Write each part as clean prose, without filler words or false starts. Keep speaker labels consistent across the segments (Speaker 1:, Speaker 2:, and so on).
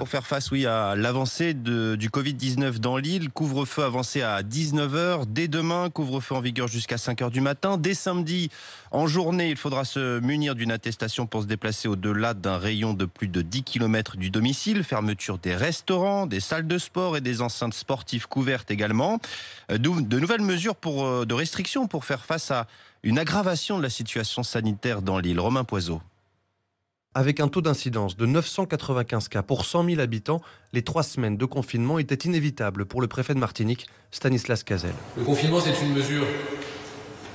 Speaker 1: Pour faire face, oui, à l'avancée du Covid-19 dans l'île, couvre-feu avancé à 19 heures. Dès demain, couvre-feu en vigueur jusqu'à 5 heures du matin. Dès samedi, en journée, il faudra se munir d'une attestation pour se déplacer au-delà d'un rayon de plus de 10 km du domicile. Fermeture des restaurants, des salles de sport et des enceintes sportives couvertes également. De nouvelles mesures de restriction pour faire face à une aggravation de la situation sanitaire dans l'île. Romain Poiseau.
Speaker 2: Avec un taux d'incidence de 995 cas pour 100 000 habitants, les 3 semaines de confinement étaient inévitables pour le préfet de Martinique, Stanislas Cazel.
Speaker 3: Le confinement, c'est une mesure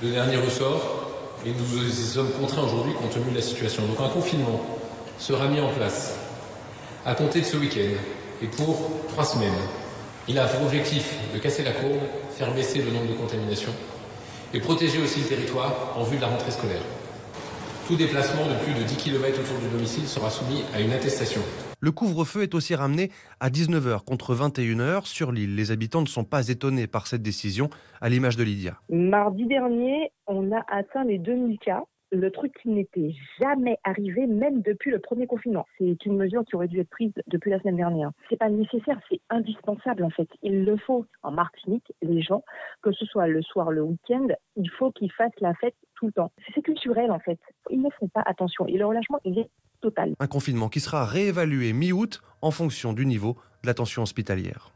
Speaker 3: de dernier ressort et nous y sommes contraints aujourd'hui compte tenu de la situation. Donc un confinement sera mis en place à compter de ce week-end et pour 3 semaines. Il a pour objectif de casser la courbe, faire baisser le nombre de contaminations et protéger aussi le territoire en vue de la rentrée scolaire. Tout déplacement de plus de 10 km autour du domicile sera soumis à une attestation.
Speaker 2: Le couvre-feu est aussi ramené à 19 heures contre 21 heures sur l'île. Les habitants ne sont pas étonnés par cette décision, à l'image de Lydia.
Speaker 4: Mardi dernier, on a atteint les 2000 cas. Le truc qui n'était jamais arrivé, même depuis le premier confinement. C'est une mesure qui aurait dû être prise depuis la semaine dernière. C'est pas nécessaire, c'est indispensable en fait. Il le faut. En Martinique, les gens, que ce soit le soir, le week-end, il faut qu'ils fassent la fête tout le temps. C'est culturel en fait. Ils ne font pas attention et le relâchement, il est total.
Speaker 2: Un confinement qui sera réévalué mi-août en fonction du niveau de la tension hospitalière.